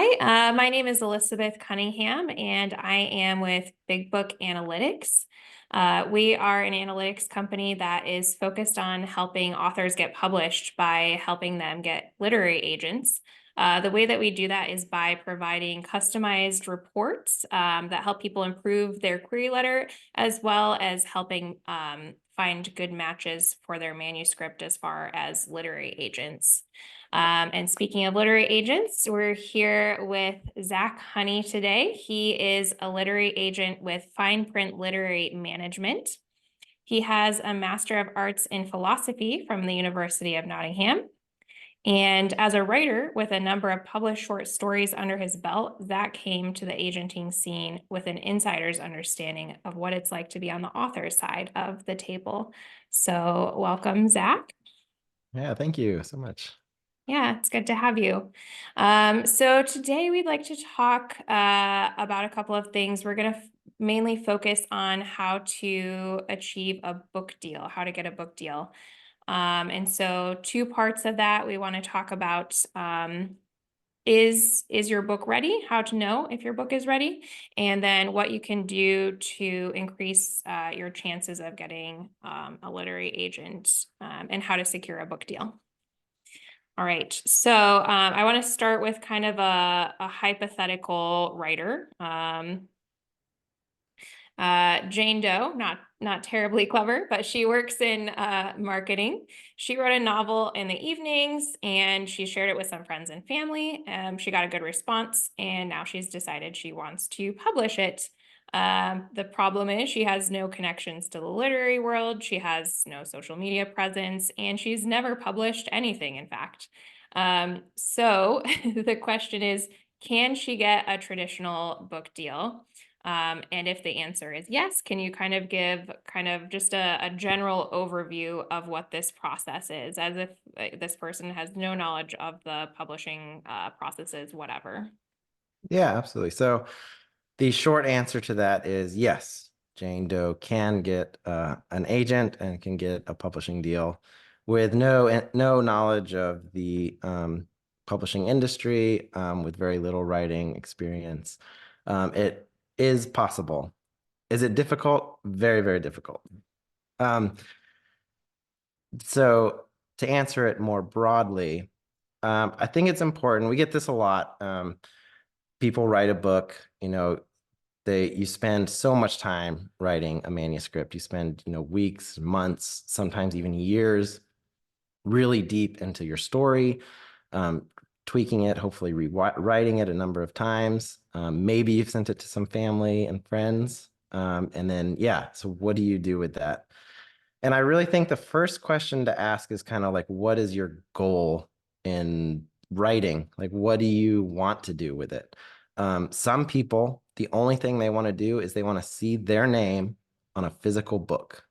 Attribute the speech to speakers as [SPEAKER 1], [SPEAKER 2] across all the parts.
[SPEAKER 1] Hi, my name is Elizabeth Cunningham, and I am with Big Book Analytics. We are an analytics company that is focused on helping authors get published by helping them get literary agents. The way that we do that is by providing customized reports that help people improve their query letter, as well as helping find good matches for their manuscript as far as literary agents. And speaking of literary agents, we're here with Zach Honey today. He is a literary agent with FinePrint Literary Management. He has a Master of Arts in Philosophy from the University of Nottingham. And as a writer with a number of published short stories under his belt, Zach came to the agenting scene with an insider's understanding of what it's like to be on the author side of the table. So welcome, Zach.
[SPEAKER 2] Yeah, thank you so much.
[SPEAKER 1] Yeah, it's good to have you. So today we'd like to talk about a couple of things. We're going to mainly focus on how to achieve a book deal, how to get a book deal. And so two parts of that we want to talk about is your book ready? How to know if your book is ready, and then what you can do to increase your chances of getting a literary agent, and how to secure a book deal. All right, so I want to start with kind of a hypothetical writer. Jane Doe, not terribly clever, but she works in marketing. She wrote a novel in the evenings and she shared it with some friends and family. She got a good response, and now she's decided she wants to publish it. The problem is she has no connections to the literary world. She has no social media presence, and she's never published anything, in fact. So the question is, can she get a traditional book deal? And if the answer is yes, can you kind of give just a general overview of what this process is, as if this person has no knowledge of the publishing processes, whatever?
[SPEAKER 2] Yeah, absolutely. So the short answer to that is yes, Jane Doe can get an agent and can get a publishing deal with no knowledge of the publishing industry, with very little writing experience. It is possible. Is it difficult? Very, very difficult. Um, so to answer it more broadly, I think it's important. We get this a lot. People write a book, you spend so much time writing a manuscript. You spend, weeks, months, sometimes even years, really deep into your story, tweaking it, hopefully rewriting it a number of times. Maybe you've sent it to some family and friends. And then, yeah, so what do you do with that? And I really think the first question to ask is kind of like, what is your goal in writing? Like, what do you want to do with it? Some people, the only thing they want to do is they want to see their name on a physical book.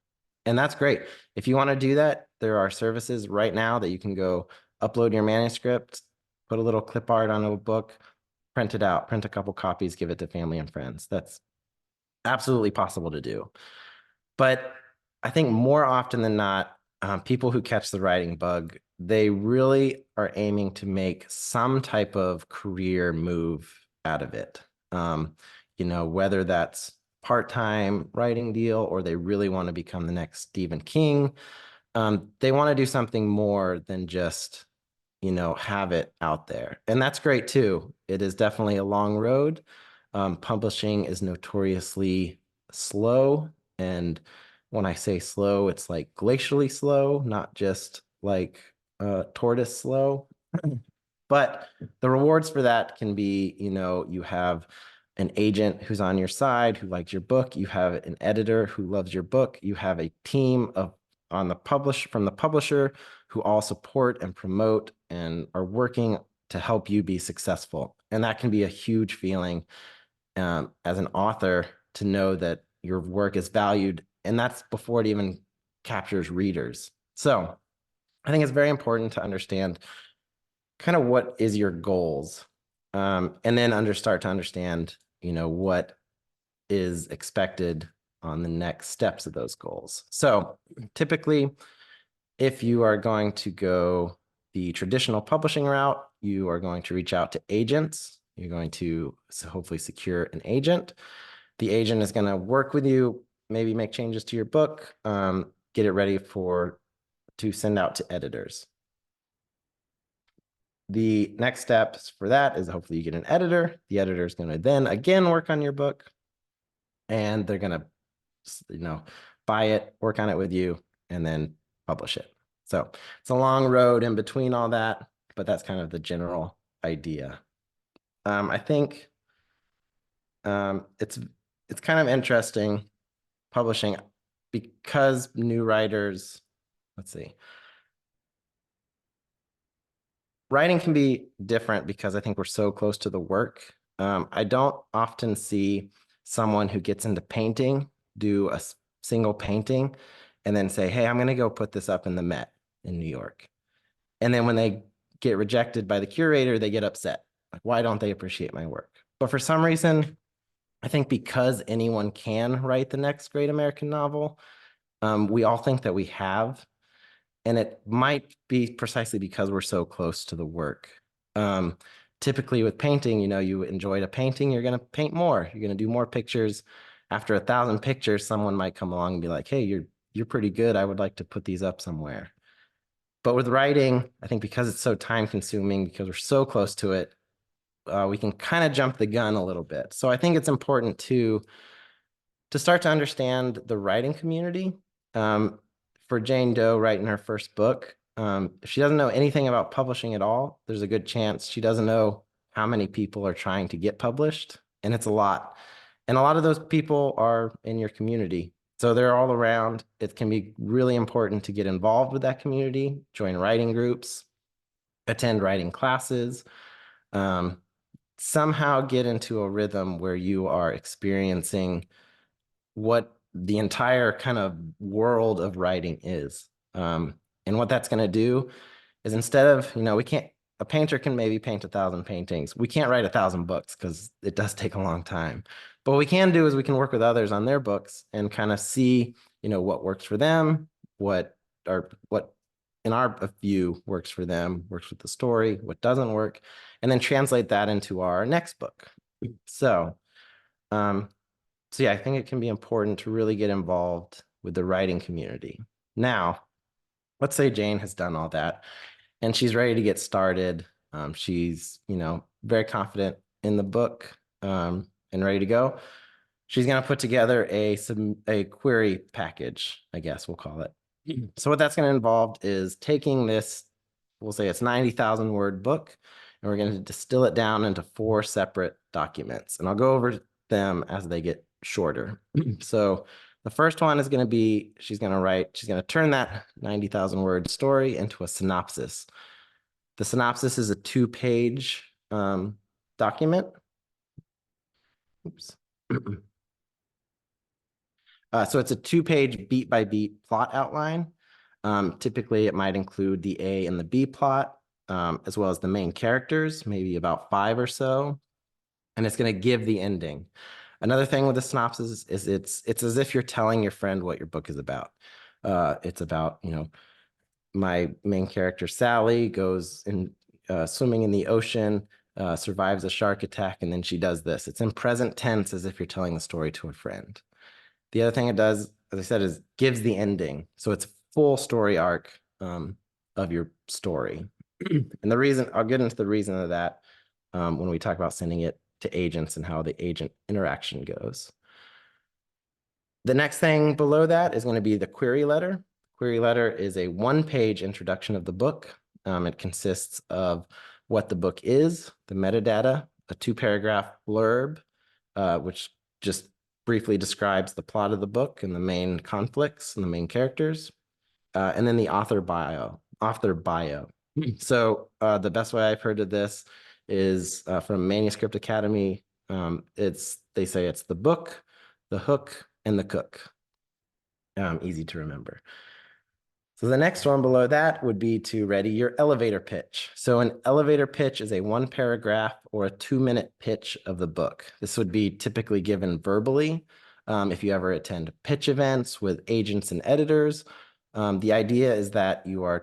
[SPEAKER 2] And that's great. If you want to do that, there are services right now that you can go upload your manuscript, put a little clip art on a book, print it out, print a couple copies, give it to family and friends. That's absolutely possible to do. But I think more often than not, people who catch the writing bug, they really are aiming to make some type of career move out of it. Whether that's part-time writing deal or they really want to become the next Stephen King. They want to do something more than just, have it out there. And that's great too. It is definitely a long road. Publishing is notoriously slow. And when I say slow, it's like glacially slow, not just like tortoise slow. But the rewards for that can be, you have an agent who's on your side, who likes your book. You have an editor who loves your book. You have a team from the publisher who all support and promote and are working to help you be successful. And that can be a huge feeling, as an author, to know that your work is valued, and that's before it even captures readers. So I think it's very important to understand kind of what is your goals, and then start to understand, what is expected on the next steps of those goals. So typically, if you are going to go the traditional publishing route, you are going to reach out to agents. You're going to hopefully secure an agent. The agent is going to work with you, maybe make changes to your book, get it ready to send out to editors. The next steps for that is hopefully you get an editor. The editor is going to then again work on your book, and they're going to, buy it, work on it with you, and then publish it. So it's a long road in between all that, but that's kind of the general idea. I think it's kind of interesting publishing because new writers, let's see. Writing can be different because I think we're so close to the work. I don't often see someone who gets into painting do a single painting and then say, hey, I'm going to go put this up in the Met in New York. And then when they get rejected by the curator, they get upset. Like, why don't they appreciate my work? But for some reason, I think because anyone can write the next great American novel, we all think that we have. And it might be precisely because we're so close to the work. Typically with painting, you enjoyed a painting, you're going to paint more. You're going to do more pictures. After 1,000 pictures, someone might come along and be like, hey, you're pretty good. I would like to put these up somewhere. But with writing, I think because it's so time consuming, because we're so close to it, we can kind of jump the gun a little bit. So I think it's important to start to understand the writing community. For Jane Doe writing her first book, if she doesn't know anything about publishing at all, there's a good chance she doesn't know how many people are trying to get published, and it's a lot. And a lot of those people are in your community. So they're all around. It can be really important to get involved with that community, join writing groups, attend writing classes, somehow get into a rhythm where you are experiencing what the entire kind of world of writing is. And what that's going to do is instead of, a painter can maybe paint 1,000 paintings. We can't write 1,000 books because it does take a long time. But what we can do is we can work with others on their books and kind of see, what works for them, what in our view works for them, works with the story, what doesn't work, and then translate that into our next book. So, yeah, I think it can be important to really get involved with the writing community. Now, let's say Jane has done all that and she's ready to get started. She's, very confident in the book and ready to go. She's going to put together a query package, I guess we'll call it. So what that's going to involve is taking this, we'll say it's 90,000 word book, and we're going to distill it down into 4 separate documents. And I'll go over them as they get shorter. So the first one is going to be, she's going to turn that 90,000 word story into a synopsis. The synopsis is a 2-page document. Oops. So it's a 2-page beat by beat plot outline. Typically, it might include the A and the B plot, as well as the main characters, maybe about 5 or so. And it's going to give the ending. Another thing with the synopsis is it's as if you're telling your friend what your book is about. It's about, my main character, Sally, goes swimming in the ocean, survives a shark attack, and then she does this. It's in present tense as if you're telling the story to a friend. The other thing it does, as I said, is gives the ending. So it's full story arc of your story. And I'll get into the reason of that when we talk about sending it to agents and how the agent interaction goes. The next thing below that is going to be the query letter. Query letter is a 1-page introduction of the book. It consists of what the book is, the metadata, a 2-paragraph blurb, which just briefly describes the plot of the book and the main conflicts and the main characters, and then the author bio. So the best way I've heard of this is from Manuscript Academy. They say it's the book, the hook, and the cook. Easy to remember. So the next one below that would be to ready your elevator pitch. So an elevator pitch is a 1-paragraph or a 2-minute pitch of the book. This would be typically given verbally. If you ever attend pitch events with agents and editors, the idea is that you're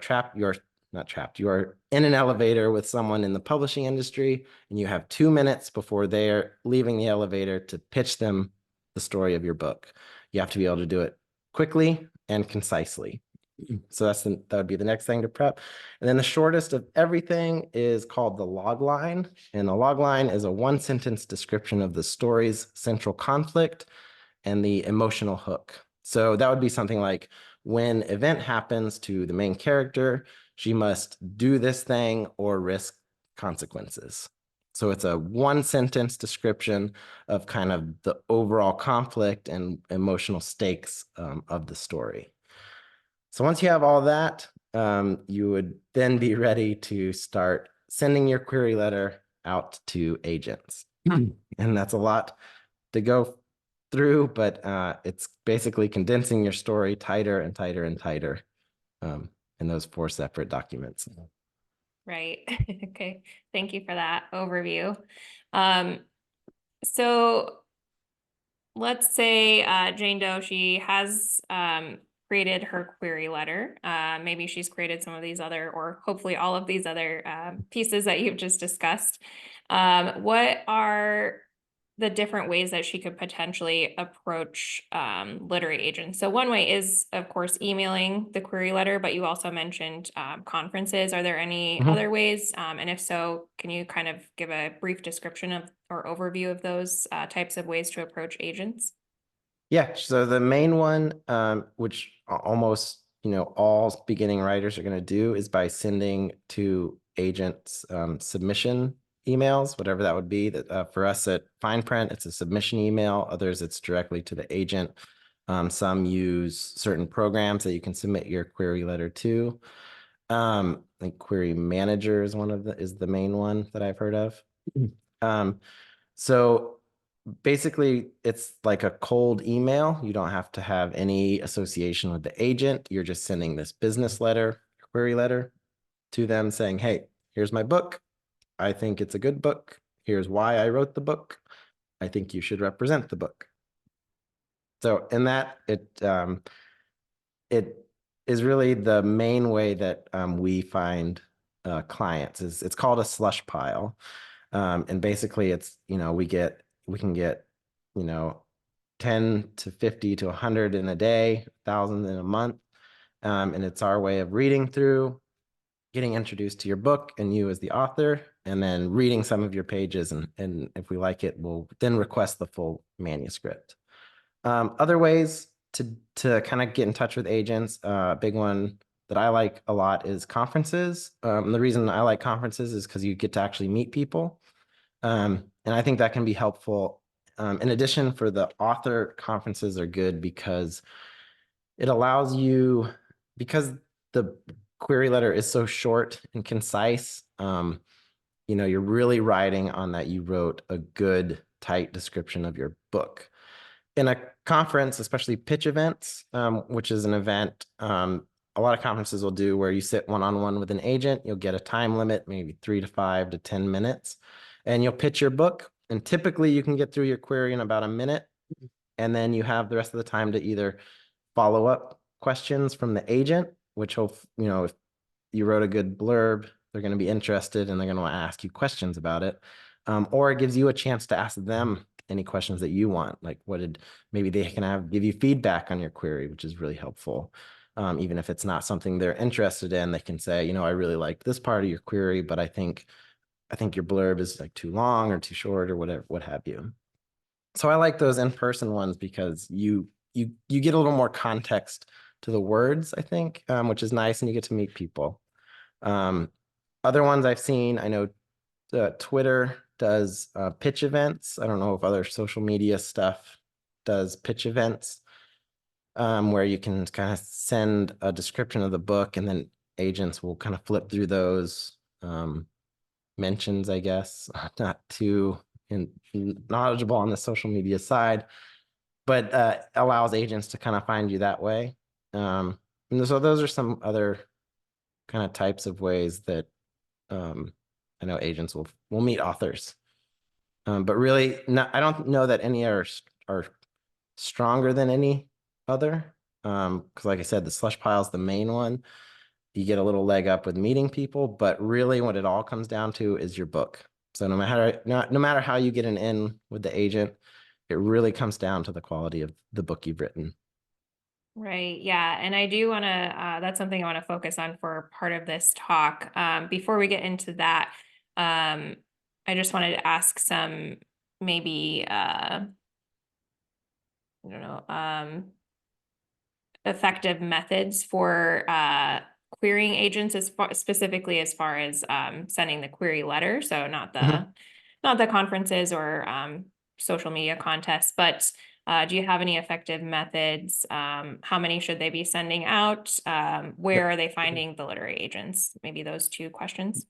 [SPEAKER 2] not trapped. You are in an elevator with someone in the publishing industry, and you have 2 minutes before they're leaving the elevator to pitch them the story of your book. You have to be able to do it quickly and concisely. So that would be the next thing to prep. And then the shortest of everything is called the log line. And the log line is a one-sentence description of the story's central conflict and the emotional hook. So that would be something like, when event happens to the main character, she must do this thing or risk consequences. So it's a one-sentence description of kind of the overall conflict and emotional stakes of the story. So once you have all that, you would then be ready to start sending your query letter out to agents. And that's a lot to go through, but it's basically condensing your story tighter and tighter and tighter in those 4 separate documents.
[SPEAKER 1] Right. Okay. Thank you for that overview. So let's say Jane Doe, she has created her query letter. Maybe she's created some of these other, or hopefully all of these other pieces that you've just discussed. What are the different ways that she could potentially approach literary agents? So one way is, of course, emailing the query letter, but you also mentioned conferences. Are there any other ways? And if so, can you kind of give a brief description of or overview of those types of ways to approach agents?
[SPEAKER 2] Yeah, so the main one, which almost all beginning writers are going to do, is by sending to agents submission emails, whatever that would be. That for us at FinePrint, it's a submission email. Others, it's directly to the agent. Some use certain programs that you can submit your query letter to. Like Query Manager is the main one that I've heard of. So basically, it's like a cold email. You don't have to have any association with the agent. You're just sending this business letter, query letter, to them saying, hey, here's my book. I think it's a good book. Here's why I wrote the book. I think you should represent the book. So in that, it is really the main way that we find clients. It's called a slush pile. And basically it's, we can get, 10 to 50 to 100 in a day, 1,000 in a month. And it's our way of reading through, getting introduced to your book and you as the author, and then reading some of your pages. And if we like it, we'll then request the full manuscript. Other ways to kind of get in touch with agents, a big one that I like a lot is conferences. The reason I like conferences is because you get to actually meet people. And I think that can be helpful. In addition, for the author, conferences are good because it allows you, because the query letter is so short and concise, you're really riding on that you wrote a good, tight description of your book. In a conference, especially pitch events, which is an event a lot of conferences will do where you sit one-on-one with an agent, you'll get a time limit, maybe 3 to 5 to 10 minutes, and you'll pitch your book. And typically you can get through your query in about a minute. And then you have the rest of the time to either follow up questions from the agent, which if you wrote a good blurb, they're going to be interested and they're going to want to ask you questions about it. Or it gives you a chance to ask them any questions that you want, like maybe they can give you feedback on your query, which is really helpful. Even if it's not something they're interested in, they can say, I really liked this part of your query, but I think your blurb is like too long or too short or whatever, what have you. So I like those in-person ones because you get a little more context to the words, I think, which is nice, and you get to meet people. Other ones I've seen, I know Twitter does pitch events. I don't know if other social media stuff does pitch events, where you can kind of send a description of the book and then agents will kind of flip through those mentions, I guess. Not too knowledgeable on the social media side, but allows agents to kind of find you that way. And so those are some other kind of types of ways that I know agents will meet authors. But really, I don't know that any are stronger than any other. Because like I said, the slush pile is the main one. you get a little leg up with meeting people, but really what it all comes down to is your book. So no matter how you get an in with the agent, it really comes down to the quality of the book you've written.
[SPEAKER 1] Right. Yeah. And I do want to, that's something I want to focus on for part of this talk. Before we get into that, um, I just wanted to ask some maybe, I don't know, effective methods for querying agents specifically as far as sending the query letter. So
[SPEAKER 2] Mhm.
[SPEAKER 1] not the conferences or social media contests, but do you have any effective methods? How many should they be sending out? Where are they finding the literary agents? Maybe those two questions.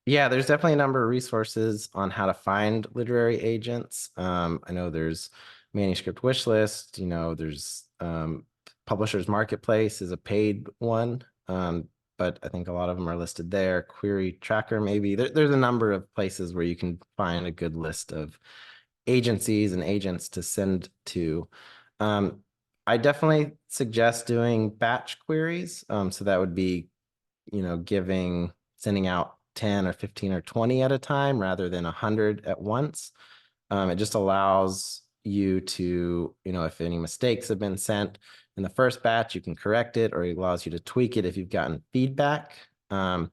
[SPEAKER 2] Yeah, there's definitely a number of resources on how to find literary agents. I know there's manuscript wish list, there's Publishers Marketplace is a paid one, but I think a lot of them are listed there. Query Tracker, maybe. There's a number of places where you can find a good list of agencies and agents to send to. Um, I definitely suggest doing batch queries. So that would be sending out 10 or 15 or 20 at a time rather than 100 at once. It just allows you to, if any mistakes have been sent in the first batch, you can correct it, or it allows you to tweak it if you've gotten feedback. And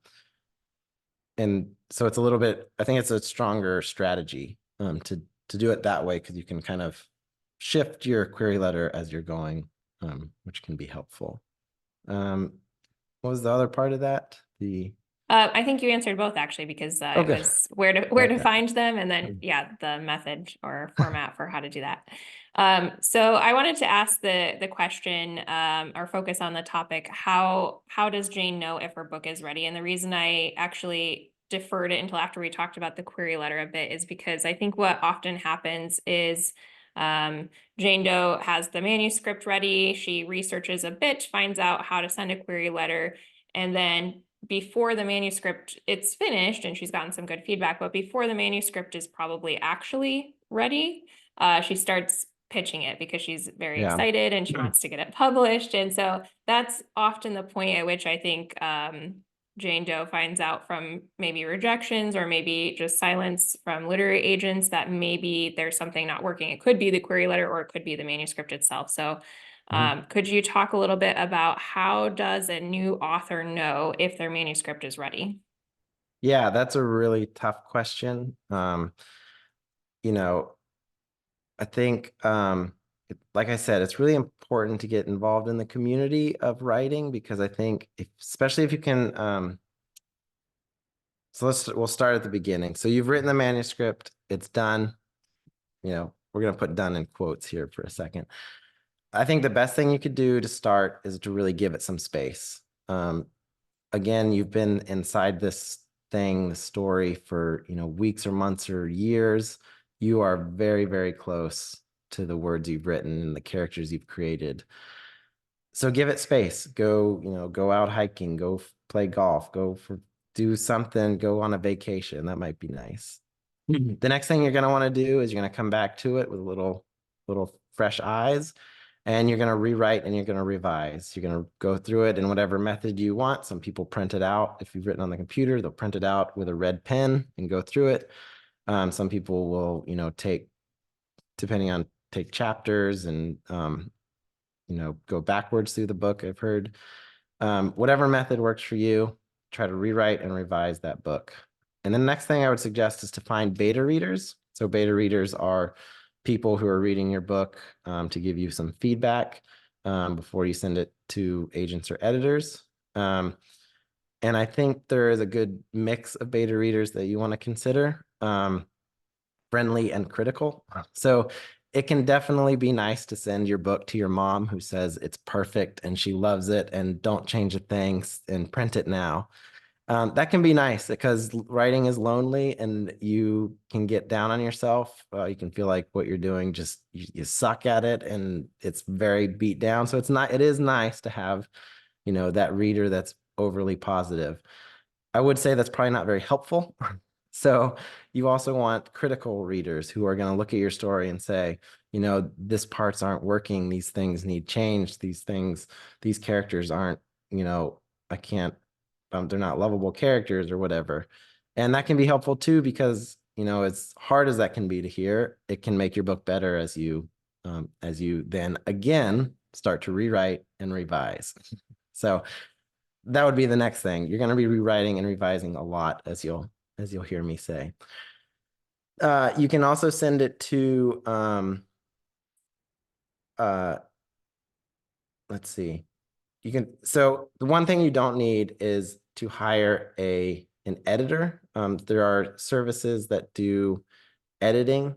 [SPEAKER 2] so it's a little bit, I think it's a stronger strategy to do it that way, because you can kind of shift your query letter as you're going, which can be helpful. Um, what was the other part of that?
[SPEAKER 1] I think you answered both actually, because
[SPEAKER 2] Oh,
[SPEAKER 1] it
[SPEAKER 2] good.
[SPEAKER 1] was where to
[SPEAKER 2] Okay.
[SPEAKER 1] find them, and then yeah, the method or format for how to do that. So I wanted to ask the question or focus on the topic: how does Jane know if her book is ready? And the reason I actually deferred it until after we talked about the query letter a bit is because I think what often happens is Jane Doe has the manuscript ready. She researches a bit, finds out how to send a query letter, and then before the manuscript it's finished and she's gotten some good feedback, but before the manuscript is probably actually ready, she starts pitching it because she's very
[SPEAKER 2] Yeah.
[SPEAKER 1] excited and she wants to get it published. And so that's often the point at which I think Jane Doe finds out from maybe rejections or maybe just silence from literary agents that maybe there's something not working. It could be the query letter or it could be the manuscript itself. So
[SPEAKER 2] Mhm.
[SPEAKER 1] could you talk a little bit about how does a new author know if their manuscript is ready?
[SPEAKER 2] Yeah, that's a really tough question. You know, I think, like I said, it's really important to get involved in the community of writing, because I think especially if you can, so we'll start at the beginning. So you've written the manuscript, it's done, we're going to put done in quotes here for a second. I think the best thing you could do to start is to really give it some space. Again, you've been inside this thing, the story for, weeks or months or years. You are very, very close to the words you've written and the characters you've created. So give it space. Go out hiking, go play golf, do something, go on a vacation. That might be nice. The next thing you're going to want to do is you're going to come back to it with little fresh eyes, and you're going to rewrite and you're going to revise. You're going to go through it in whatever method you want. Some people print it out. If you've written on the computer, they'll print it out with a red pen and go through it. Some people will, depending on take chapters and, go backwards through the book, I've heard. Whatever method works for you, try to rewrite and revise that book. And the next thing I would suggest is to find beta readers. So beta readers are people who are reading your book to give you some feedback before you send it to agents or editors. And I think there is a good mix of beta readers that you want to consider. Friendly and critical. So it can definitely be nice to send your book to your mom who says it's perfect and she loves it and don't change a thing and print it now. That can be nice because writing is lonely and you can get down on yourself. You can feel like what you're doing just you suck at it and it's very beat down. So it is nice to have, that reader that's overly positive. I would say that's probably not very helpful. So you also want critical readers who are going to look at your story and say, this parts aren't working. These things need change. These characters aren't, I can't they're not lovable characters or whatever. And that can be helpful too, because, as hard as that can be to hear, it can make your book better as you then again start to rewrite and revise. So that would be the next thing. You're going to be rewriting and revising a lot, as you'll hear me say. You can also send it to let's see. So the one thing you don't need is to hire an editor. There are services that do editing,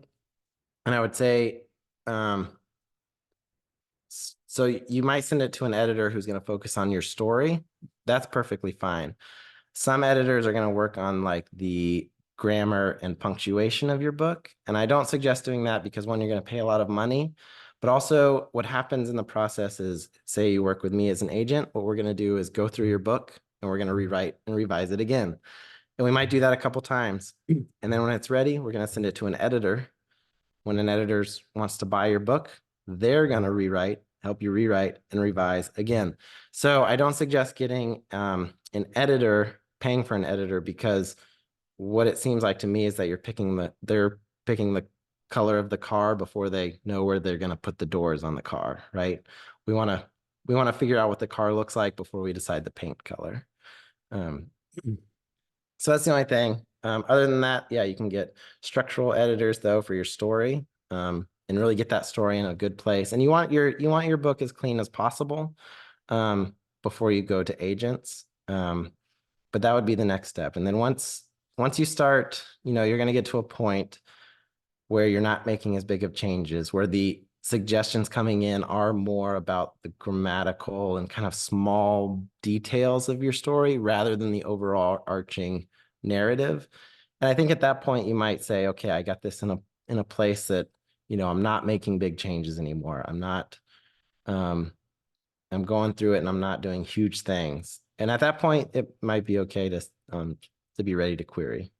[SPEAKER 2] and I would say, so you might send it to an editor who's going to focus on your story. That's perfectly fine. Some editors are going to work on like the grammar and punctuation of your book. And I don't suggest doing that because one, you're going to pay a lot of money, but also what happens in the process is, say you work with me as an agent, what we're going to do is go through your book and we're going to rewrite and revise it again. And we might do that a couple times. And then when it's ready, we're going to send it to an editor. When an editor wants to buy your book, they're going to help you rewrite and revise again. So I don't suggest getting an editor, paying for an editor, because what it seems like to me is that they're picking the color of the car before they know where they're going to put the doors on the car, right? We want to figure out what the car looks like before we decide the paint color. Um, so that's the only thing. Other than that, yeah, you can get structural editors though for your story, and really get that story in a good place. And you want your book as clean as possible before you go to agents. But that would be the next step. And then once you start, you're going to get to a point where you're not making as big of changes, where the suggestions coming in are more about the grammatical and kind of small details of your story rather than the overall arching narrative. And I think at that point you might say, okay, I got this in a place that, I'm not making big changes anymore. I'm going through it and I'm not doing huge things. And at that point, it might be okay to be ready to query.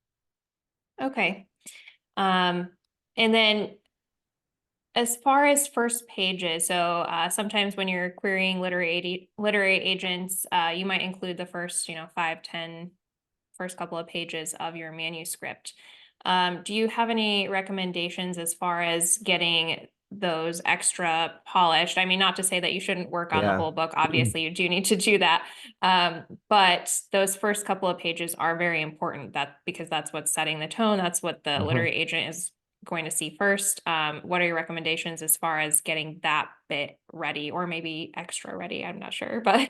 [SPEAKER 1] Okay. And then as far as first pages, so sometimes when you're querying literary agents, you might include the first, 5, 10, first couple of pages of your manuscript. Do you have any recommendations as far as getting those extra polished? I mean, not to say that you shouldn't work on the
[SPEAKER 2] Yeah.
[SPEAKER 1] whole book. Obviously, you do need to do that. But those first couple of pages are very important because that's what's setting the tone. That's what the literary agent is going to see first. What are your recommendations as far as getting that bit ready, or maybe extra ready? I'm not sure, but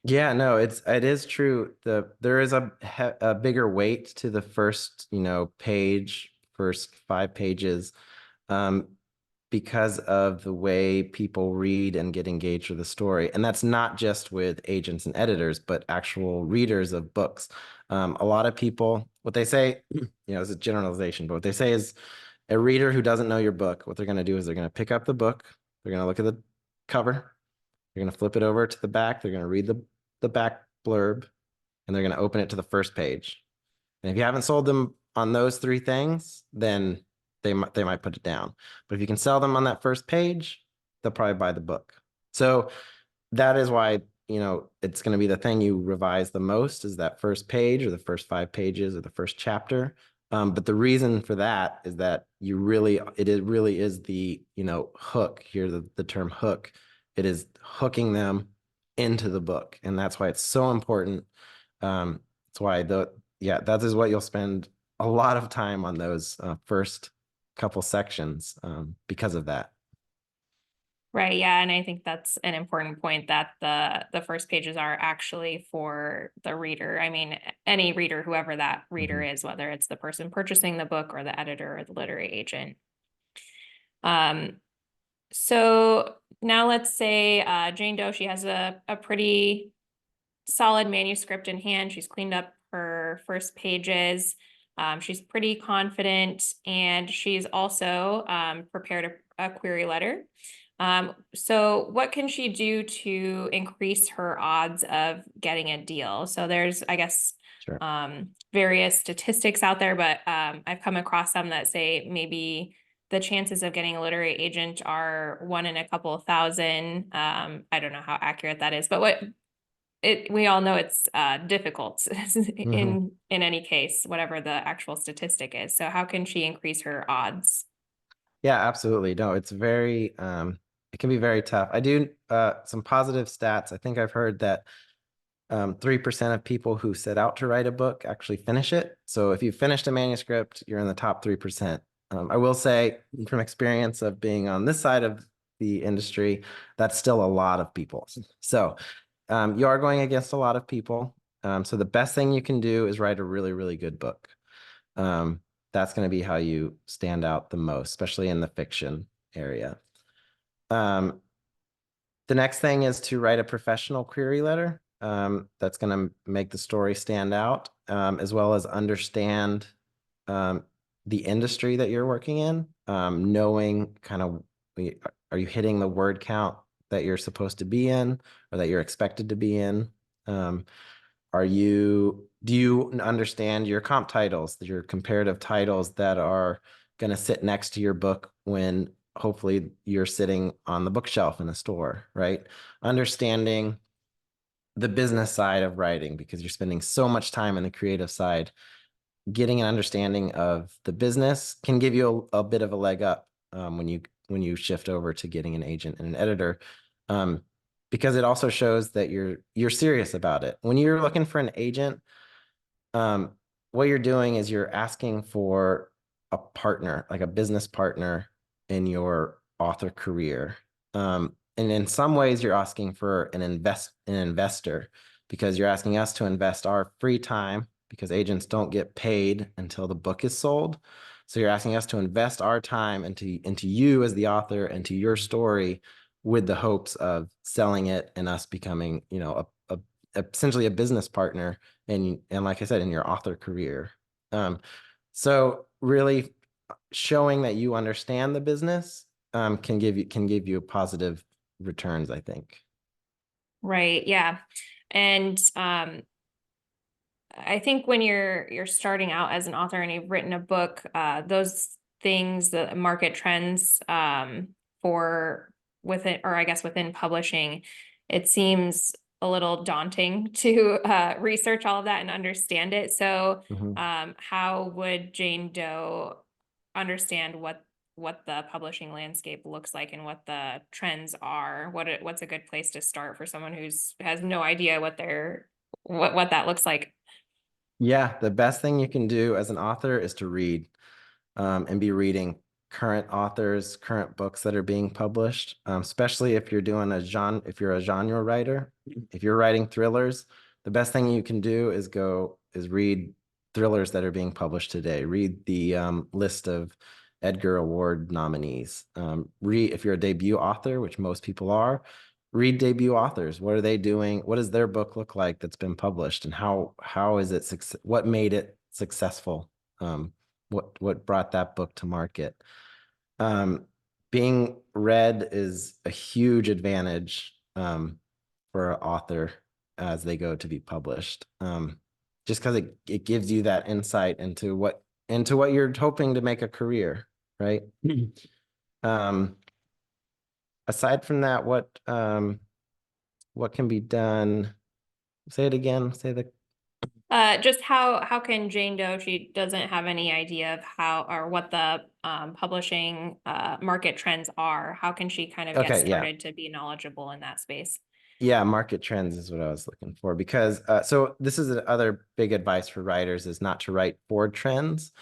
[SPEAKER 2] Yeah, no, it is true. There is a bigger weight to the first, first 5 pages, um, because of the way people read and get engaged with the story. And that's not just with agents and editors, but actual readers of books. A lot of people, what they say, it's a generalization, but what they say is a reader who doesn't know your book, what they're going to do is they're going to pick up the book, they're going to look at the cover, they're going to flip it over to the back, they're going to read the back blurb, and they're going to open it to the first page. And if you haven't sold them on those 3 things, then they might put it down. But if you can sell them on that first page, they'll probably buy the book. So that is why, it's going to be the thing you revise the most, is that first page or the first 5 pages or the first chapter. But the reason for that is that it really is the, hook here, the term hook. It is hooking them into the book. And that's why it's so important. That's why that is what you'll spend a lot of time on those first couple sections, because of that.
[SPEAKER 1] right, yeah, and I think that's an important point, that the first pages are actually for the reader. I mean, any reader, whoever that reader is, whether it's the person purchasing the book or the editor or the literary agent. So now let's say Jane Doe, she has a pretty solid manuscript in hand. She's cleaned up her first pages. She's pretty confident, and she's also prepared a query letter. So what can she do to increase her odds of getting a deal? So there's, I guess,
[SPEAKER 2] Sure.
[SPEAKER 1] various statistics out there, but I've come across some that say maybe the chances of getting a literary agent are 1 in a couple of thousand. I don't know how accurate that is, but we all know it's difficult
[SPEAKER 2] Mhm.
[SPEAKER 1] in any case, whatever the actual statistic is. So how can she increase her odds?
[SPEAKER 2] Yeah, absolutely. No, it's very it can be very tough. I do some positive stats. I think I've heard that 3% of people who set out to write a book actually finish it. So if you finished a manuscript, you're in the top 3%. I will say from experience of being on this side of the industry, that's still a lot of people. So you are going against a lot of people. So the best thing you can do is write a really, really good book. Um, that's going to be how you stand out the most, especially in the fiction area. Um, the next thing is to write a professional query letter that's going to make the story stand out, as well as understand um, the industry that you're working in, knowing kind of are you hitting the word count that you're supposed to be in or that you're expected to be in? Um, do you understand your comp titles, your comparative titles that are going to sit next to your book when hopefully you're sitting on the bookshelf in a store, right? Understanding the business side of writing because you're spending so much time in the creative side. Getting an understanding of the business can give you a bit of a leg up when you shift over to getting an agent and an editor. Um, because it also shows that you're serious about it. When you're looking for an agent, um, what you're doing is you're asking for a partner, like a business partner in your author career. And in some ways, you're asking for an investor because you're asking us to invest our free time because agents don't get paid until the book is sold. So you're asking us to invest our time into you as the author and to your story with the hopes of selling it and us becoming, essentially a business partner and like I said, in your author career. So really showing that you understand the business can give you positive returns, I think.
[SPEAKER 1] Right. Yeah. And I think when you're starting out as an author and you've written a book, those things, the market trends for within, or I guess within publishing, it seems a little daunting to research all of that and understand it. So,
[SPEAKER 2] Mhm.
[SPEAKER 1] how would Jane Doe understand what the publishing landscape looks like and what the trends are? What's a good place to start for someone who's has no idea what that looks like?
[SPEAKER 2] Yeah, the best thing you can do as an author is to read. And be reading current authors, current books that are being published, especially if you're doing if you're a genre writer, if you're writing thrillers, the best thing you can do is read thrillers that are being published today. Read the list of Edgar Award nominees. If you're a debut author, which most people are, read debut authors. What are they doing? What does their book look like that's been published, and how is it what made it successful? What brought that book to market. Um, Being read is a huge advantage for an author as they go to be published. Just because it gives you that insight into what you're hoping to make a career, right? Um, Aside from that, what can be done? Say it again. Say the
[SPEAKER 1] Just how can Jane Doe, she doesn't have any idea of how or what the publishing market trends are. How can she kind of get
[SPEAKER 2] okay, yeah.
[SPEAKER 1] started to be knowledgeable in that space?
[SPEAKER 2] Yeah, market trends is what I was looking for because so this is the other big advice for writers is not to write for trends.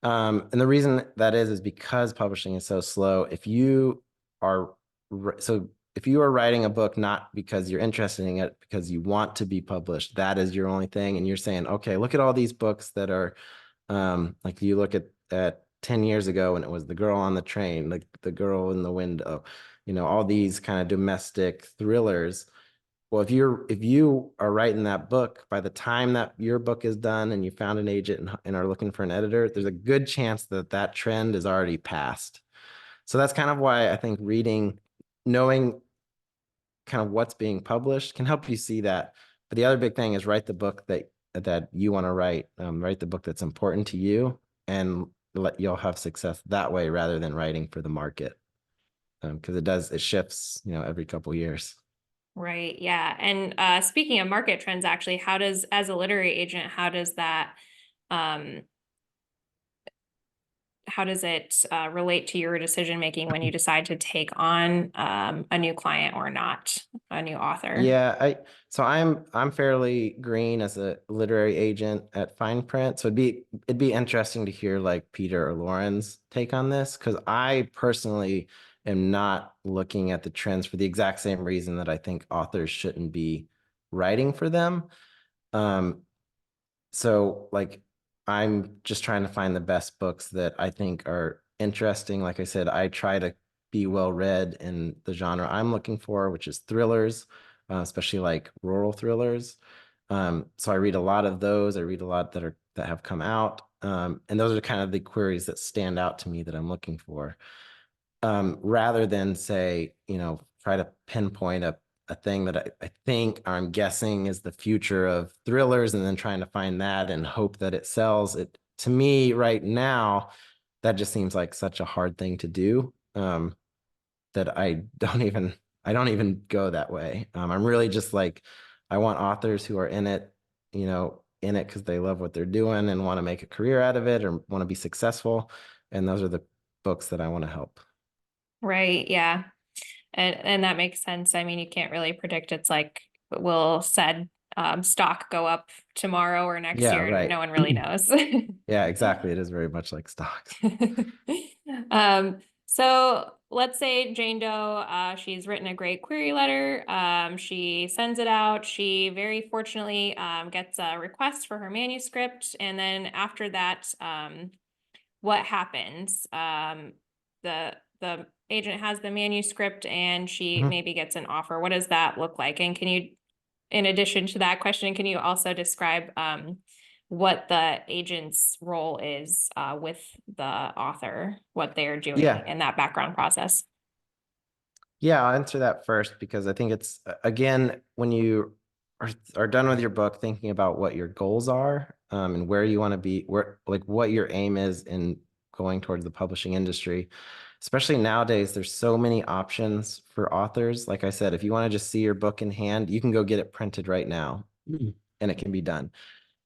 [SPEAKER 2] And the reason that is because publishing is so slow. Are so if you are writing a book not because you're interested in it, because you want to be published, that is your only thing. And you're saying, okay, look at all these books that are like you look at 10 years ago when it was The Girl on the Train, like The Girl in the Window, all these kind of domestic thrillers. Well, if you are writing that book, by the time that your book is done and you found an agent and are looking for an editor, there's a good chance that that trend is already past. So that's kind of why I think knowing kind of what's being published can help you see that. But the other big thing is write the book that you want to write. Write the book that's important to you, and you'll have success that way rather than writing for the market. Because it shifts, every couple years.
[SPEAKER 1] Right. Yeah. And speaking of market trends, actually, as a literary agent, um, how does it relate to your decision making when you decide to take on a new client or not, a new author?
[SPEAKER 2] Yeah, so I'm fairly green as a literary agent at FinePrint. So it'd be interesting to hear like Peter or Lauren's take on this, because I personally am not looking at the trends for the exact same reason that I think authors shouldn't be writing for them. Um, so like I'm just trying to find the best books that I think are interesting. Like I said, I try to be well read in the genre I'm looking for, which is thrillers, especially like rural thrillers. So I read a lot of those. I read a lot that have come out. And those are kind of the queries that stand out to me that I'm looking for, rather than say, try to pinpoint a thing that I think or I'm guessing is the future of thrillers and then trying to find that and hope that it sells. It to me right now, that just seems like such a hard thing to do, that I don't even go that way. I'm really just like, I want authors who are in it because they love what they're doing and want to make a career out of it or want to be successful. And those are the books that I want to help.
[SPEAKER 1] Right. Yeah. And that makes sense. I mean, you can't really predict. It's like, will said stock go up tomorrow or next
[SPEAKER 2] Yeah,
[SPEAKER 1] year? And
[SPEAKER 2] right.
[SPEAKER 1] no one really knows.
[SPEAKER 2] Yeah, exactly. It is very much like stocks.
[SPEAKER 1] So let's say Jane Doe, she's written a great query letter. She sends it out. She very fortunately gets a request for her manuscript. And then after that, what happens? The agent has the manuscript and she
[SPEAKER 2] Mhm.
[SPEAKER 1] maybe gets an offer. What does that look like? And can you, in addition to that question, can you also describe what the agent's role is with the author, what they're doing
[SPEAKER 2] Yeah.
[SPEAKER 1] in that background process?
[SPEAKER 2] Yeah, I'll answer that first because I think it's again, when you are done with your book, thinking about what your goals are, and where you want to be, where like what your aim is in going towards the publishing industry. Especially nowadays, there's so many options for authors. Like I said, if you want to just see your book in hand, you can go get it printed right now, and it can be done.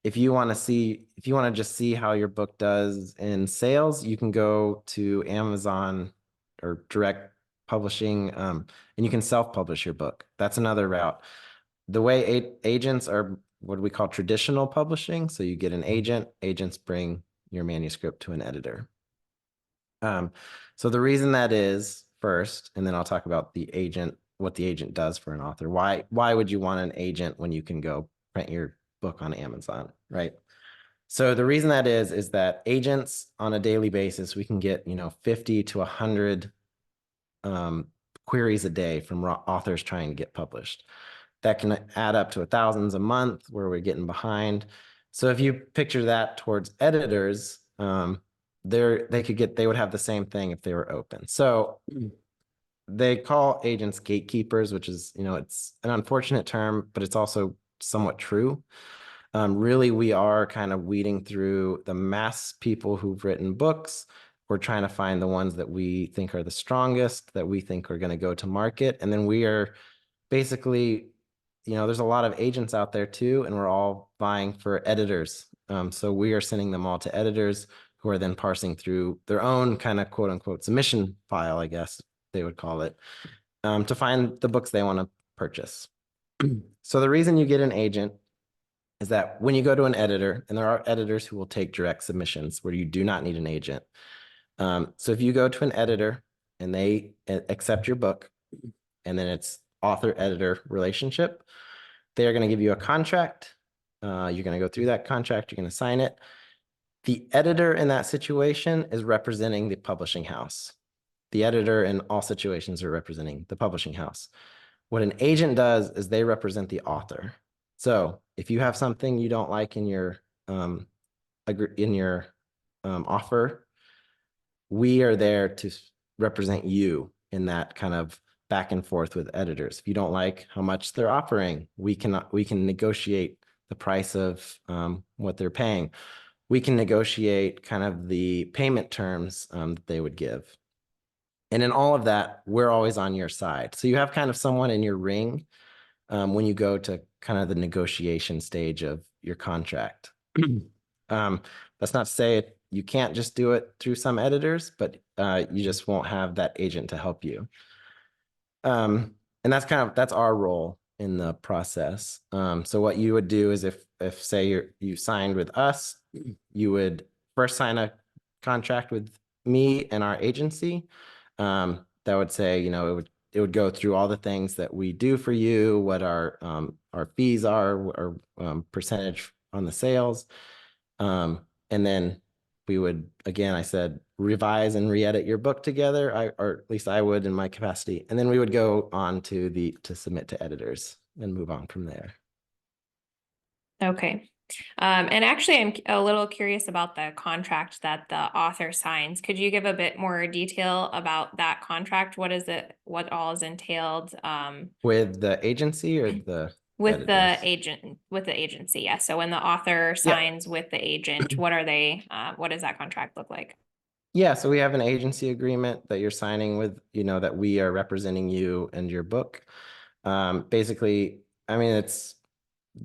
[SPEAKER 2] If you want to just see how your book does in sales, you can go to Amazon or direct publishing, and you can self-publish your book. That's another route. The way agents are what we call traditional publishing. So you get an agent, agents bring your manuscript to an editor. So the reason that is first, and then I'll talk about the agent, what the agent does for an author. Why would you want an agent when you can go print your book on Amazon, right? So the reason that is that agents on a daily basis, we can get, 50 to 100 queries a day from authors trying to get published. That can add up to thousands a month where we're getting behind. So if you picture that towards editors, they would have the same thing if they were open. So they call agents gatekeepers, which is, it's an unfortunate term, but it's also somewhat true. Really, we are kind of weeding through the mass people who've written books. We're trying to find the ones that we think are the strongest, that we think are going to go to market. And then we are basically, there's a lot of agents out there too, and we're all vying for editors. So we are sending them all to editors who are then parsing through their own kind of quote unquote submission file, I guess they would call it, to find the books they want to purchase. So the reason you get an agent is that when you go to an editor, and there are editors who will take direct submissions where you do not need an agent. So if you go to an editor and they accept your book, and then it's author-editor relationship, they are going to give you a contract. You're going to go through that contract. You're going to sign it. The editor in that situation is representing the publishing house. The editor in all situations are representing the publishing house. What an agent does is they represent the author. So if you have something you don't like in your um, offer, we are there to represent you in that kind of back and forth with editors. If you don't like how much they're offering, we can negotiate the price of what they're paying. We can negotiate kind of the payment terms that they would give. And in all of that, we're always on your side. So you have kind of someone in your ring when you go to kind of the negotiation stage of your contract. Um, that's not to say you can't just do it through some editors, but you just won't have that agent to help you. And that's our role in the process. So what you would do is if say you signed with us, you would first sign a contract with me and our agency. That would say, it would go through all the things that we do for you, what our fees are, or percentage on the sales. And then we would, again, I said, revise and re-edit your book together, or at least I would in my capacity. And then we would go on to submit to editors and move on from there.
[SPEAKER 1] Okay. And actually, I'm a little curious about the contract that the author signs. Could you give a bit more detail about that contract? What is it? What all is entailed?
[SPEAKER 2] With the agency or the editors?
[SPEAKER 1] With the agency, yes. So when the author
[SPEAKER 2] Yeah.
[SPEAKER 1] signs with the agent, what does that contract look like?
[SPEAKER 2] Yeah, so we have an agency agreement that you're signing with, that we are representing you and your book. Basically, I mean,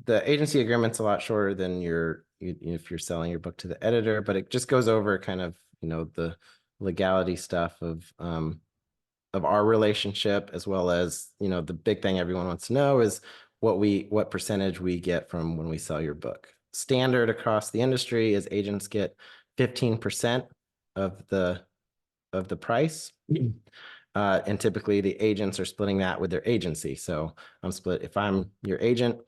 [SPEAKER 2] the agency agreement's a lot shorter than if you're selling your book to the editor, but it just goes over kind of, the legality stuff of our relationship, as well as, the big thing everyone wants to know is what percentage we get from when we sell your book. Standard across the industry is agents get 15% of the price. And typically the agents are splitting that with their agency. So if I'm your agent,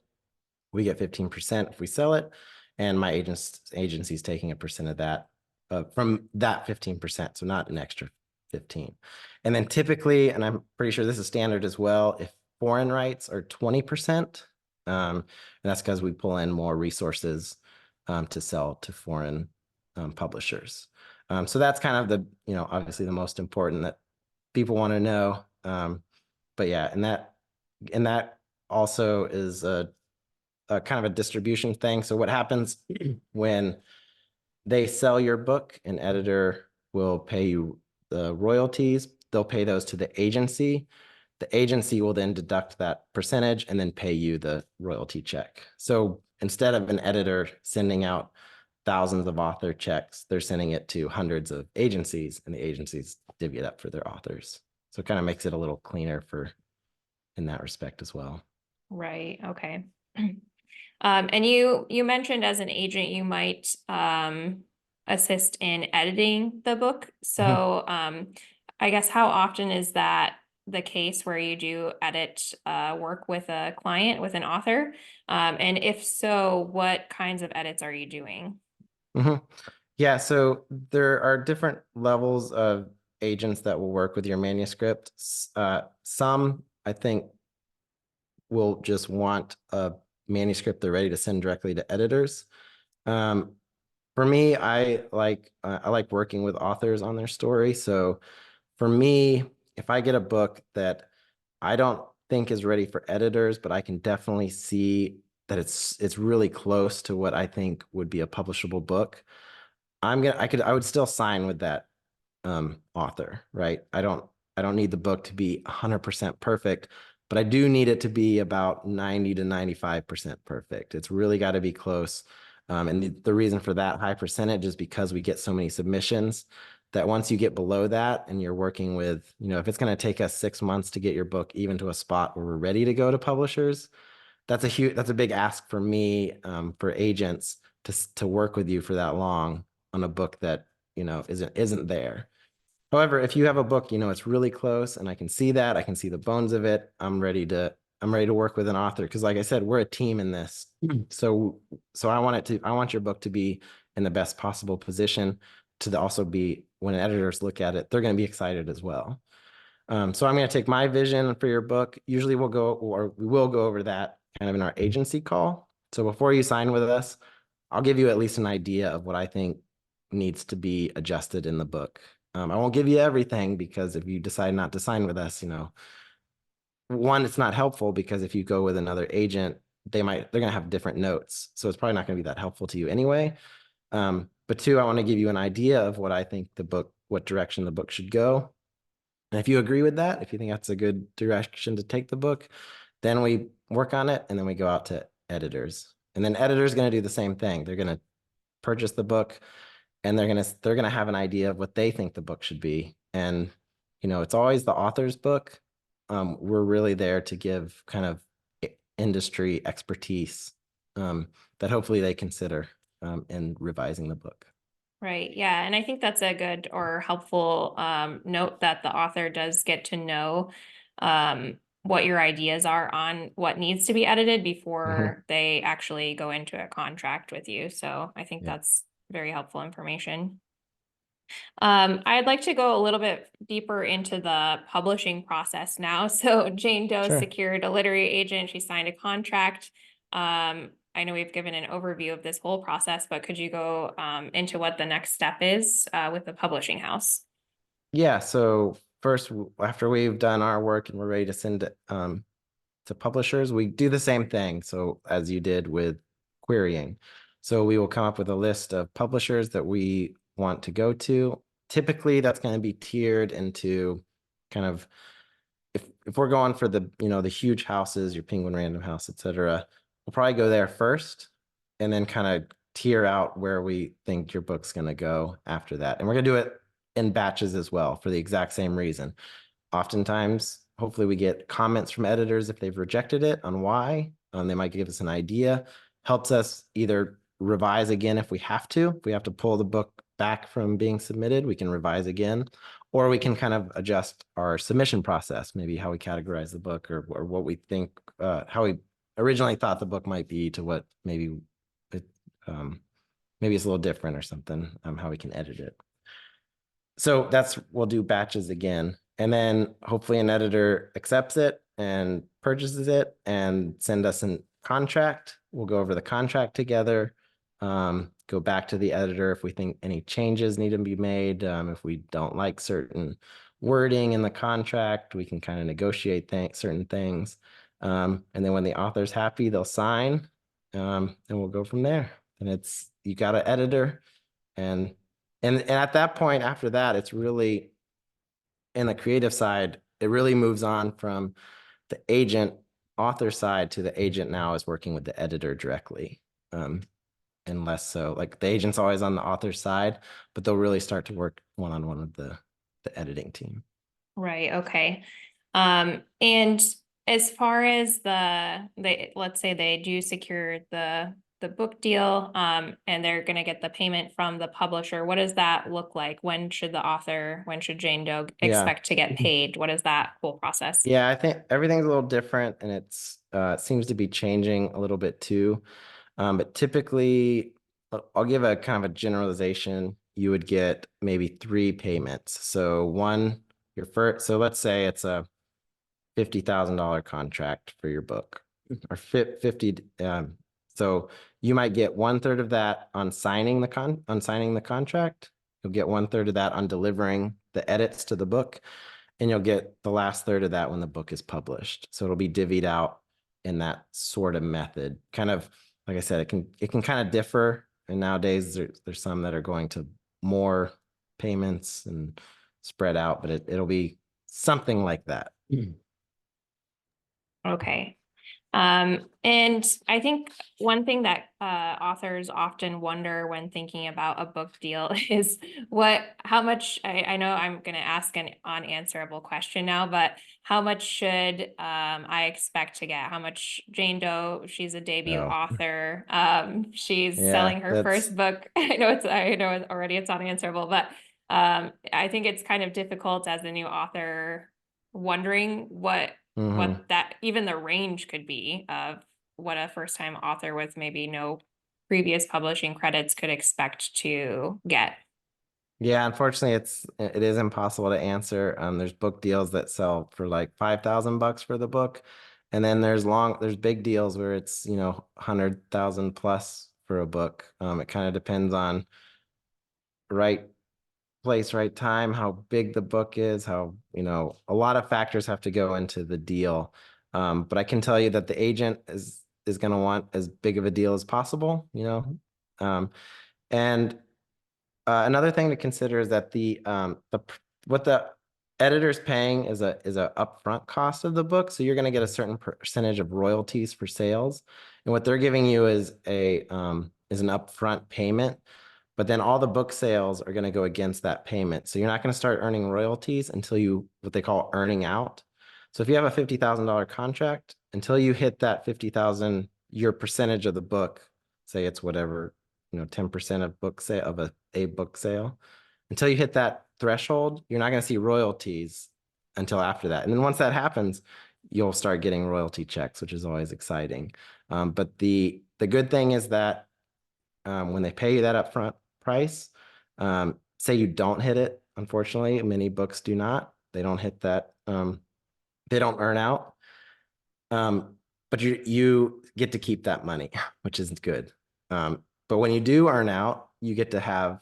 [SPEAKER 2] we get 15% if we sell it, and my agency is taking a percent of that from that 15%, so not an extra 15. And then typically, and I'm pretty sure this is standard as well, if foreign rights are 20%, and that's because we pull in more resources to sell to foreign publishers. So that's kind of obviously the most important that people want to know. But yeah, and that also is a kind of a distribution thing. So what happens when they sell your book, an editor will pay you the royalties. They'll pay those to the agency. The agency will then deduct that percentage and then pay you the royalty check. So instead of an editor sending out thousands of author checks, they're sending it to hundreds of agencies, and the agencies divvy it up for their authors. So it kind of makes it a little cleaner in that respect as well.
[SPEAKER 1] Right. Okay. And you mentioned as an agent you might assist in editing the book. So I guess how often is that the case where you do edit work with a client, with an author? And if so, what kinds of edits are you doing?
[SPEAKER 2] Mhm. Yeah, so there are different levels of agents that will work with your manuscript. Some, I think, will just want a manuscript they're ready to send directly to editors. Um, for me, I like working with authors on their story. So for me, if I get a book that I don't think is ready for editors, but I can definitely see that it's really close to what I think would be a publishable book, I would still sign with that author, right? I don't need the book to be 100% perfect, but I do need it to be about 90 to 95% perfect. It's really got to be close. And the reason for that high percentage is because we get so many submissions that once you get below that and you're working with, if it's going to take us 6 months to get your book even to a spot where we're ready to go to publishers, that's a big ask for me, for agents to work with you for that long on a book that, isn't there. However, if you have a book, it's really close and I can see that, I can see the bones of it, I'm ready to work with an author, because like I said, we're a team in this. So I want your book to be in the best possible position to also be, when editors look at it, they're going to be excited as well. So I'm going to take my vision for your book. Usually we will go over that kind of in our agency call. So before you sign with us, I'll give you at least an idea of what I think needs to be adjusted in the book. I won't give you everything, because if you decide not to sign with us, one, it's not helpful, because if you go with another agent, they're going to have different notes. So it's probably not going to be that helpful to you anyway. But two, I want to give you an idea of what I think what direction the book should go. And if you agree with that, if you think that's a good direction to take the book, then we work on it, and then we go out to editors. And then editors going to do the same thing. They're going to purchase the book, and they're gonna have an idea of what they think the book should be. And it's always the author's book. We're really there to give kind of industry expertise that hopefully they consider in revising the book.
[SPEAKER 1] Right. Yeah. And I think that's a good or helpful note that the author does get to know what your ideas are on what needs to be edited
[SPEAKER 2] Mhm.
[SPEAKER 1] before they actually go into a contract with you. So I think
[SPEAKER 2] Yeah,
[SPEAKER 1] that's very helpful information. I'd like to go a little bit deeper into the publishing process now. So Jane Doe
[SPEAKER 2] sure.
[SPEAKER 1] secured a literary agent. She signed a contract. I know we've given an overview of this whole process, but could you go into what the next step is with the publishing house?
[SPEAKER 2] Yeah, so first, after we've done our work and we're ready to send it to publishers, we do the same thing. So as you did with querying. So we will come up with a list of publishers that we want to go to. Typically, that's going to be tiered into kind of, if we're going for the huge houses, your Penguin Random House, etc., we'll probably go there first and then kind of tier out where we think your book's going to go after that. And we're going to do it in batches as well for the exact same reason. Oftentimes, hopefully we get comments from editors if they've rejected it on why. They might give us an idea. Helps us either revise again if we have to. If we have to pull the book back from being submitted, we can revise again. Or we can kind of adjust our submission process, maybe how we categorize the book or what we think, how we originally thought the book might be to what it, maybe it's a little different or something, how we can edit it. So we'll do batches again. And then hopefully an editor accepts it and purchases it and send us a contract. We'll go over the contract together, go back to the editor if we think any changes need to be made. If we don't like certain wording in the contract, we can kind of negotiate certain things. And then when the author's happy, they'll sign, and we'll go from there. And you got an editor, and at that point, after that, it's really in the creative side, it really moves on from the agent author side to the agent now is working with the editor directly. And less so like the agent's always on the author side, but they'll really start to work one-on-one with the editing team.
[SPEAKER 1] Right. Okay. And as far as let's say they do secure the book deal, and they're going to get the payment from the publisher. What does that look like? When should Jane Doe
[SPEAKER 2] Yeah.
[SPEAKER 1] expect to get paid? What is that whole process?
[SPEAKER 2] Yeah, I think everything's a little different and it seems to be changing a little bit too. But typically, I'll give a kind of a generalization. You would get maybe three payments. So your first, so let's say it's a $50,000 contract for your book or 50. So you might get 1/3 of that on signing the contract. You'll get 1/3 of that on delivering the edits to the book, and you'll get the last third of that when the book is published. So it'll be divvied out in that sort of method. Kind of, like I said, it can kind of differ. And nowadays there's some that are going to more payments and spread out, but it'll be something like that.
[SPEAKER 1] Okay. And I think one thing that authors often wonder when thinking about a book deal is how much, I know I'm going to ask an unanswerable question now, but how much should I expect to get? How much Jane Doe, she's a debut
[SPEAKER 2] Oh,
[SPEAKER 1] author. She's
[SPEAKER 2] yeah,
[SPEAKER 1] selling her
[SPEAKER 2] that's
[SPEAKER 1] first book. I know already it's unanswerable, but I think it's kind of difficult as a new author wondering
[SPEAKER 2] mhm.
[SPEAKER 1] what that even the range could be of what a first time author with maybe no previous publishing credits could expect to get.
[SPEAKER 2] Yeah, unfortunately it is impossible to answer. There's book deals that sell for like $5,000 for the book. And then there's big deals where it's, 100,000 plus for a book. It kind of depends on right place, right time, how big the book is, a lot of factors have to go into the deal. But I can tell you that the agent is going to want as big of a deal as possible, and another thing to consider is that what the editors paying is a upfront cost of the book, so you're going to get a certain percentage of royalties for sales, and what they're giving you is an upfront payment. But then all the book sales are going to go against that payment. So you're not going to start earning royalties until you what they call earning out. So if you have a $50,000 contract, until you hit that 50,000, your percentage of the book, say it's whatever, 10% of book sale of a book sale, until you hit that threshold, you're not going to see royalties until after that. And then once that happens, you'll start getting royalty checks, which is always exciting. But the good thing is that when they pay you that upfront price, say you don't hit it, unfortunately, many books do not. They don't hit that. They don't earn out. But you get to keep that money, which is good. But when you do earn out, you get to have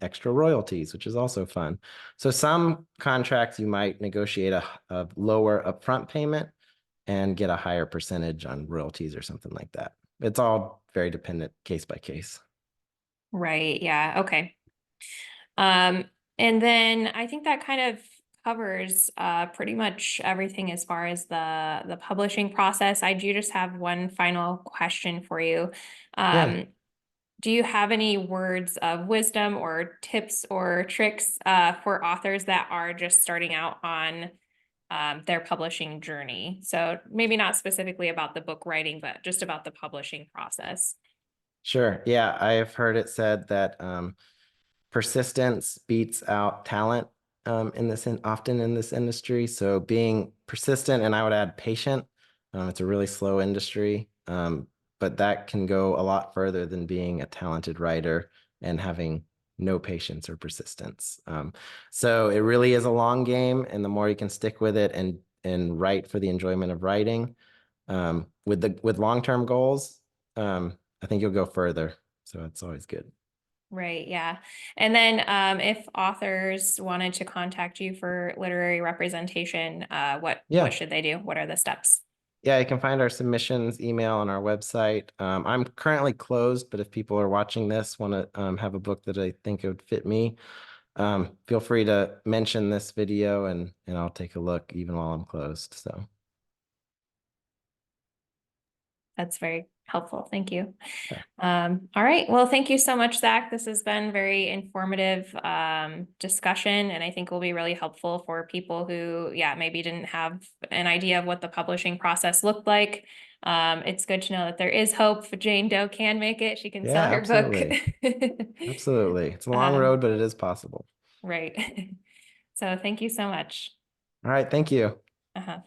[SPEAKER 2] extra royalties, which is also fun. So some contracts you might negotiate a lower upfront payment and get a higher percentage on royalties or something like that. It's all very dependent case by case.
[SPEAKER 1] Right. Yeah. Okay. Um, and then I think that kind of covers pretty much everything as far as the publishing process. I do just have one final question for you.
[SPEAKER 2] Yeah,
[SPEAKER 1] Do you have any words of wisdom or tips or tricks for authors that are just starting out on their publishing journey? So maybe not specifically about the book writing, but just about the publishing process.
[SPEAKER 2] sure. Yeah, I've heard it said that persistence beats out talent often in this industry. So being persistent, and I would add patient. It's a really slow industry, but that can go a lot further than being a talented writer and having no patience or persistence. So it really is a long game, and the more you can stick with it and write for the enjoyment of writing, with long-term goals, I think you'll go further. So it's always good.
[SPEAKER 1] Right, yeah. And then if authors wanted to contact you for literary representation, what
[SPEAKER 2] Yeah.
[SPEAKER 1] should they do? What are the steps?
[SPEAKER 2] Yeah, you can find our submissions email on our website. I'm currently closed, but if people are watching this, want to have a book that I think would fit me, feel free to mention this video and I'll take a look even while I'm closed. So,
[SPEAKER 1] That's very helpful. Thank you.
[SPEAKER 2] okay.
[SPEAKER 1] All right. Well, thank you so much, Zach. This has been very informative discussion, and I think will be really helpful for people who, yeah, maybe didn't have an idea of what the publishing process looked like. It's good to know that there is hope. Jane Doe can make it. She can
[SPEAKER 2] Yeah,
[SPEAKER 1] sell her book.
[SPEAKER 2] absolutely. Absolutely. It's a long
[SPEAKER 1] Um,
[SPEAKER 2] road, but it is possible.
[SPEAKER 1] right. So thank you so much.
[SPEAKER 2] All right. Thank you.
[SPEAKER 1] Uh-huh.